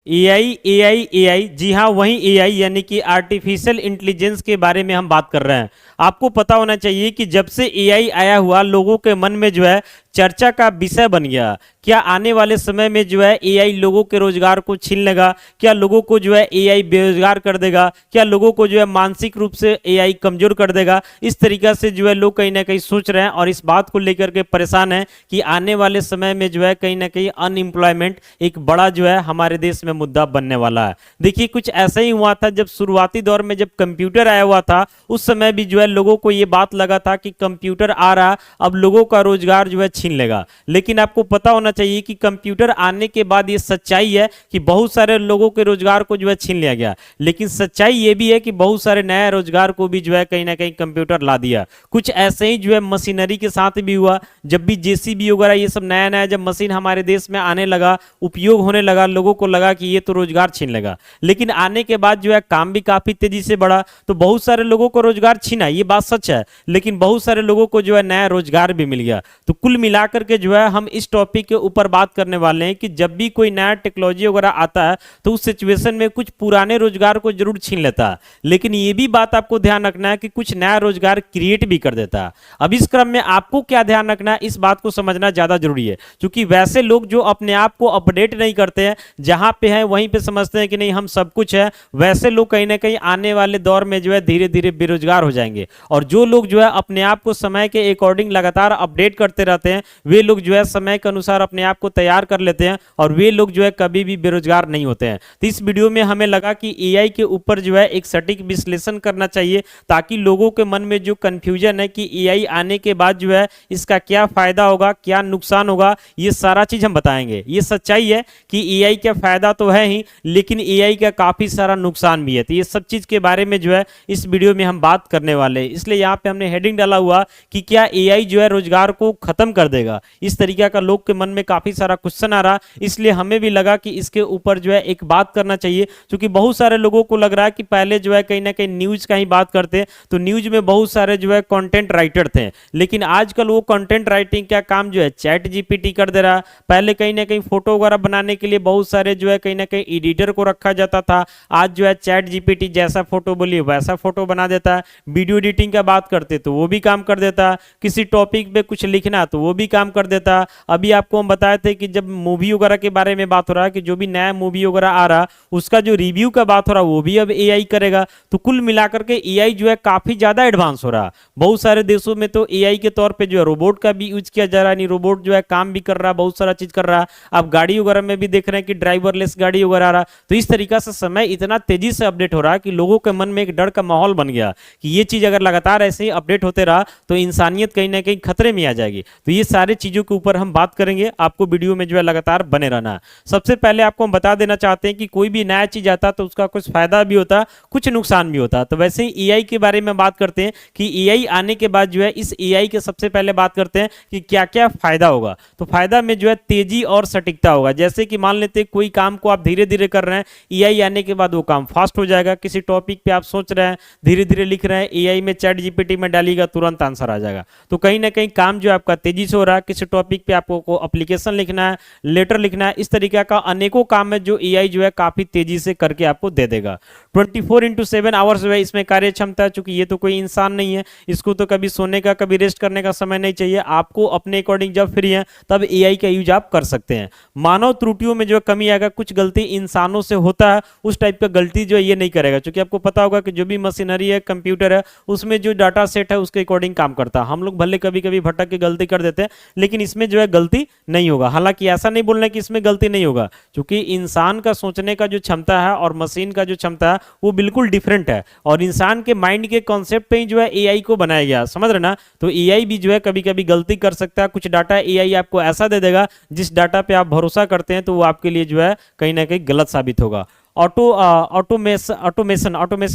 AI AI AI, जी हाँ, वही AI यानी कि आर्टिफिशियल इंटेलिजेंस के बारे में हम बात कर रहे हैं। आपको पता होना चाहिए कि जब से एआई आया हुआ लोगों के मन में जो है चर्चा का विषय बन गया। क्या आने वाले समय में जो है एआई लोगों के रोजगार को छीन लेगा? क्या लोगों को जो है एआई बेरोजगार कर देगा? क्या लोगों को जो है मानसिक रूप से एआई कमजोर कर देगा? इस तरीका से जो है लोग कहीं ना कहीं सोच रहे हैं और इस बात को लेकर के परेशान हैं कि आने वाले समय में जो है कहीं ना कहीं अनएम्प्लॉयमेंट एक बड़ा जो है हमारे देश में मुद्दा बनने वाला है। देखिए, कुछ ऐसा ही हुआ था जब शुरुआती दौर में जब कंप्यूटर आया हुआ था, उस समय भी जो है लोगों को ये बात लगा था कि कंप्यूटर आ रहा अब लोगों का रोजगार जो है छीन लेगा। लेकिन आपको पता होना चाहिए कि कंप्यूटर आने के बाद ये सच्चाई है कि बहुत सारे लोगों के रोजगार को जो है छीन लिया गया, लेकिन सच्चाई ये भी है कि बहुत सारे नए रोजगार को भी जो है कहीं ना कहीं कंप्यूटर ला दिया। कुछ ऐसे ही जो है मशीनरी के साथ भी हुआ। जब भी जेसीबी वगैरह ये सब नया नया जब मशीन हमारे देश में आने लगा, उपयोग होने लगा, लोगों को लगा कि ये तो रोजगार छीन लेगा। लेकिन आने के बाद जो है काम भी काफी तेजी से बढ़ा, तो बहुत सारे लोगों को रोजगार छीना, ये बात सच है, लेकिन बहुत सारे लोगों को जो है नया रोजगार भी मिल गया। तो कुल मिलाकर के जो है हम इस टॉपिक के ऊपर बात करने वाले हैं कि जब भी कोई नया टेक्नोलॉजी वगैरह आता है तो उस सिचुएशन में कुछ पुराने रोजगार को जरूर छीन लेता है, लेकिन ये भी बात आपको ध्यान रखना है कि कुछ नया रोजगार क्रिएट भी कर देता है। अब इस क्रम में आपको क्या ध्यान रखना है, इस बात को समझना ज्यादा जरूरी है, क्योंकि वैसे लोग जो अपने आप को अपडेट नहीं करते हैं, जहां पे है वहीं पे समझते हैं कि नहीं हम सब कुछ है, वैसे लोग कहीं ना कहीं आने वाले दौर में जो है धीरे धीरे बेरोजगार हो जाएंगे। और जो लोग जो है अपने आप को समय के अकॉर्डिंग लगातार अपडेट करते रहते हैं, वे लोग जो है समय के अनुसार अपने आप को तैयार कर लेते हैं और वे लोग जो है कभी भी बेरोजगार नहीं होते हैं। तो इस वीडियो में हमें लगा कि एआई के ऊपर जो है एक सटीक विश्लेषण करना चाहिए, ताकि लोगों के मन में जो कंफ्यूजन है कि एआई आने के बाद जो है इसका क्या फायदा होगा, क्या नुकसान होगा, ये सारा चीज हम बताएंगे। ये सच्चाई है कि एआई का फायदा तो है ही, लेकिन एआई का काफी सारा नुकसान भी है। तो ये सब चीज के बारे में जो है इस वीडियो में हम बात करने वाले हैं। इसलिए यहाँ पे हमने हेडिंग डाला हुआ कि क्या एआई जो है रोजगार को खत्म कर देगा। इस तरीके का लोग के मन में काफी सारा क्वेश्चन आ रहा, इसलिए हमें भी लगा कि इसके ऊपर जो है एक बात करना चाहिए, क्योंकि बहुत सारे लोगों को लग रहा है कि पहले जो है कहीं ना कहीं न्यूज का ही बात करते, तो न्यूज में बहुत सारे जो है कंटेंट राइटर थे, लेकिन आजकल वो कंटेंट राइटिंग का काम जो है चैट जीपीटी कर दे रहा। पहले कहीं ना कहीं फोटो वगैरह बनाने के लिए बहुत सारे जो है कहीं ना कहीं एडिटर को रखा जाता था, आज जो है चैट जीपीटी जैसा फोटो बोलिए वैसा फोटो बना देता है। वीडियो एडिटिंग का बात करते तो वो भी काम कर देता, किसी टॉपिक पे कुछ लिखना तो वो भी काम कर देता। अभी आपको हम बताए थे कि जब मूवी वगैरह के बारे में बात हो रहा है कि जो भी नया मूवी वगैरह आ रहा उसका जो रिव्यू का बात हो रहा वो भी अब एआई करेगा। तो कुल मिलाकर के एआई जो है काफी ज्यादा एडवांस हो रहा। बहुत सारे देशों में तो एआई के तौर पे जो है रोबोट का भी यूज किया जा रहा है, नहीं रोबोट जो है काम भी कर रहा, बहुत सारा चीज कर रहा। आप गाड़ी वगैरह में भी देख रहे हैं कि ड्राइवरलेस गाड़ी वगैरह आ रहा। तो इस तरीका से समय इतना तेजी से अपडेट हो रहा है कि लोगों के मन में एक डर का माहौल बन गया कि ये चीज अगर लगातार ऐसे ही अपडेट होते रहा तो इंसानियत कहीं ना कहीं खतरे में आ जाएगी। तो ये सारे चीजों के ऊपर हम बात करेंगे, आपको वीडियो में जो है लगातार बने रहना है। सबसे पहले आपको हम बता देना चाहते हैं कि कोई भी नया चीज आता तो उसका कुछ फायदा भी होता, कुछ नुकसान भी होता। तो वैसे ही एआई के बारे में बात करते हैं कि एआई आने के बाद जो है इस एआई के सबसे पहले बात करते हैं कि क्या क्या फायदा होगा। तो फायदा में जो है तेजी और सटीकता होगा। जैसे कि मान लेते हैं कोई काम को आप धीरे धीरे कर रहे हैं, एआई आने के बाद वो काम फास्ट हो जाएगा। किसी टॉपिक पे आप सोच रहे हैं, धीरे धीरे लिख रहे हैं, एआई में चैट जीपीटी में डालिएगा, तुरंत आंसर आ जाएगा। तो कहीं ना कहीं काम जो आपका तेजी से हो रहा है। किसी टॉपिक पे आपको एप्लीकेशन लिखना है, लेटर लिखना है, इस तरीके का अनेकों काम है जो एआई जो है काफी तेजी से करके आपको दे देगा। 24/7 आवर्स जो है इसमें कार्य क्षमता है, चूंकि ये तो कोई इंसान नहीं है, इसको तो कभी सोने का कभी रेस्ट करने का समय नहीं चाहिए। आपको अपने अकॉर्डिंग जब फ्री है तब एआई का यूज आप कर सकते हैं। मानव त्रुटियों में जो कमी आएगा, कुछ गलती इंसानों से होता है उस टाइप का गलती जो है ये नहीं करेगा, क्योंकि आपको पता होगा कि जो भी मशीनरी है, कंप्यूटर है, उसमें जो डाटा सेट है उसके अकॉर्डिंग काम करता है। हम लोग भले कभी कभी भटक के गलती कर देते हैं, लेकिन इसमें जो है गलती नहीं होगा। हालांकि ऐसा नहीं बोलना कि इसमें गलती नहीं होगा, क्योंकि इंसान का सोचने का जो क्षमता है और मशीन का जो क्षमता है वो बिल्कुल डिफरेंट है, और इंसान के माइंड के कॉन्सेप्ट पे ही जो है एआई को बनाया गया, समझ रहे ना। तो एआई भी जो है कभी कभी गलती कर सकता है। कुछ डाटा एआई आपको ऐसा दे देगा जिस डाटा पे आप भरोसा करते हैं तो वो आपके लिए जो है कहीं ना कहीं गलत साबित होगा। ऑटोमेशन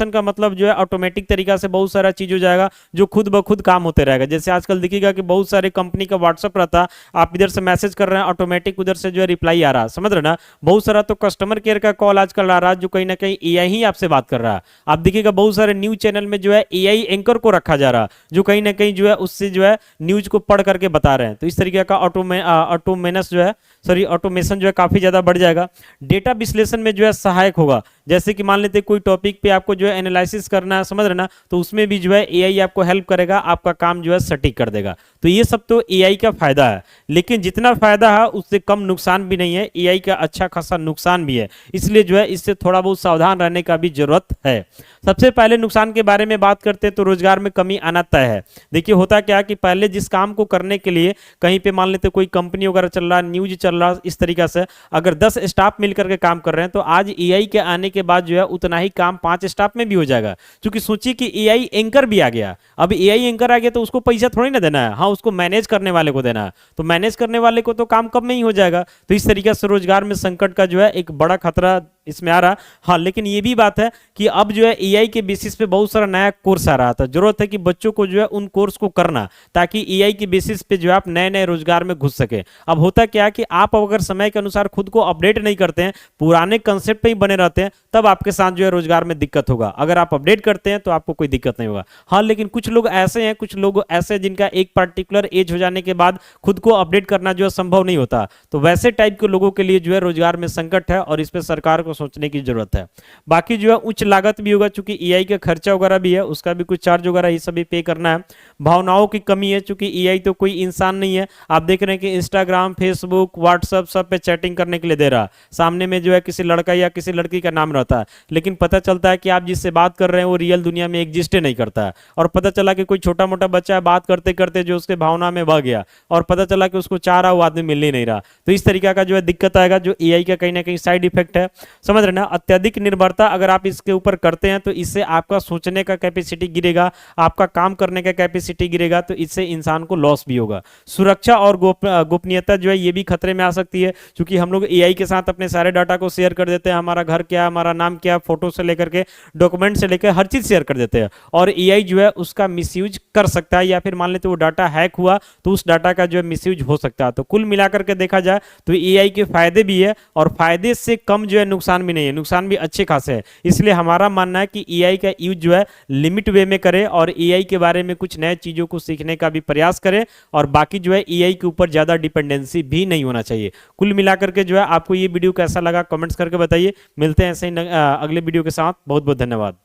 का मतलब जो है ऑटोमेटिक तरीका से बहुत सारा चीज हो जाएगा जो खुद ब खुद काम होते रहेगा। जैसे आजकल दिखेगा कि बहुत सारे कंपनी का व्हाट्सअप रहता, आप इधर से मैसेज कर रहे हैं, ऑटोमेटिक उधर से जो है रिप्लाई आ रहा, समझ रहे ना। बहुत सारा तो कस्टमर केयर का कॉल आजकल आ रहा है जो कहीं ना कहीं एआई ही आपसे बात कर रहा है। आप देखिएगा बहुत सारे न्यूज चैनल में जो है एआई एंकर को रखा जा रहा, जो कहीं ना कहीं जो है उससे जो है न्यूज को पढ़ करके बता रहे हैं। तो इस तरीके का ऑटोमेनस जो है सॉरी ऑटोमेशन जो है काफ़ी ज़्यादा बढ़ जाएगा। डेटा विश्लेषण में जो है सहायक होगा, जैसे कि मान लेते कोई टॉपिक पे आपको जो है एनालिसिस करना है, समझ रहे ना, तो उसमें भी जो है एआई आपको हेल्प करेगा, आपका काम जो है सटीक कर देगा। तो ये सब तो एआई का फायदा है, लेकिन जितना फायदा है उससे कम नुकसान भी नहीं है, एआई का अच्छा खासा नुकसान भी है, इसलिए जो है इससे थोड़ा बहुत सावधान रहने का भी जरूरत है। सबसे पहले नुकसान के बारे में बात करते हैं तो रोजगार में कमी आना तय है। देखिए होता क्या कि पहले जिस काम को करने के लिए कहीं पे मान लेते कोई कंपनी वगैरह चल रहा है, न्यूज चल रहा है, इस तरीका से अगर 10 स्टाफ मिलकर के काम कर रहे हैं, तो आज एआई के आने के बाद जो है उतना ही काम 5 स्टाफ में भी हो जाएगा। क्योंकि सोचिए कि एआई एंकर भी आ गया, अब एआई एंकर आ गया तो उसको पैसा थोड़ी ना देना है, हाँ उसको मैनेज करने वाले को देना है, तो मैनेज करने वाले को तो काम कम में ही हो जाएगा। तो इस तरीके से रोजगार में संकट का जो है एक बड़ा खतरा इसमें आ रहा। हाँ लेकिन ये भी बात है कि अब जो है एआई के बेसिस पे बहुत सारा नया कोर्स आ रहा था, जरूरत है कि बच्चों को जो है उन कोर्स को करना, ताकि एआई के बेसिस पे जो है आप नए नए रोजगार में घुस सके। अब होता क्या है कि आप अगर समय के अनुसार खुद को अपडेट नहीं करते हैं, पुराने कंसेप्ट पे ही बने रहते हैं, तब आपके साथ जो है रोजगार में दिक्कत होगा। अगर आप अपडेट करते हैं तो आपको कोई दिक्कत नहीं होगा। हाँ लेकिन कुछ लोग ऐसे हैं, कुछ लोग ऐसे जिनका एक पर्टिकुलर एज हो जाने के बाद खुद को अपडेट करना जो है संभव नहीं होता, तो वैसे टाइप के लोगों के लिए जो है रोजगार में संकट है और इस पर सरकार को सोचने की जरूरत है। बाकी जो है उच्च लागत भी होगा, चूंकि एआई का खर्चा वगैरह भी है, उसका भी कुछ चार्ज वगैरह ये सभी पे करना है। भावनाओं की कमी है, चूंकि एआई तो कोई इंसान नहीं है। आप देख रहे हैं कि इंस्टाग्राम, फेसबुक, व्हाट्सएप सब पे चैटिंग करने के लिए दे रहा, सामने में जो है किसी लड़का या किसी लड़की का नाम रहता है, लेकिन पता चलता है कि आप जिससे बात कर रहे हैं वो रियल दुनिया में एग्जिस्ट नहीं करता है। और पता चला कि कोई छोटा मोटा बच्चा है, बात करते करते जो उसके भावना में बह गया और पता चला कि उसको चाह रहा वो आदमी मिल ही नहीं रहा। तो इस तरीका का जो है दिक्कत आएगा, जो एआई का कहीं ना कहीं साइड इफेक्ट है, समझ रहे ना। अत्यधिक निर्भरता अगर आप इसके ऊपर करते हैं तो इससे आपका सोचने का कैपेसिटी गिरेगा, आपका काम करने का कैपेसिटी गिरेगा, तो इससे इंसान को लॉस भी होगा। सुरक्षा और गोपनीयता जो है ये भी खतरे में आ सकती है, क्योंकि हम लोग एआई के साथ अपने सारे डाटा को शेयर कर देते हैं, हमारा घर क्या, हमारा नाम क्या, फोटो से लेकर के डॉक्यूमेंट से लेकर हर चीज शेयर कर देते हैं, और एआई जो है उसका मिसयूज कर सकता है, या फिर मान लेते वो डाटा हैक हुआ तो उस डाटा का जो है मिसयूज हो सकता है। तो कुल मिलाकर के देखा जाए तो एआई के फायदे भी है और फायदे से कम जो है नुकसान भी नहीं है, नुकसान भी अच्छे खासे है। इसलिए हमारा मानना है कि एआई का यूज जो है लिमिट वे में करें और एआई के बारे में कुछ नए चीजों को सीखने का भी प्रयास करें, और बाकी जो है एआई के ऊपर ज्यादा डिपेंडेंसी भी नहीं होना चाहिए। कुल मिलाकर के जो है आपको ये वीडियो कैसा लगा कमेंट्स करके बताइए। मिलते हैं ऐसे ही अगले वीडियो के साथ। बहुत बहुत धन्यवाद।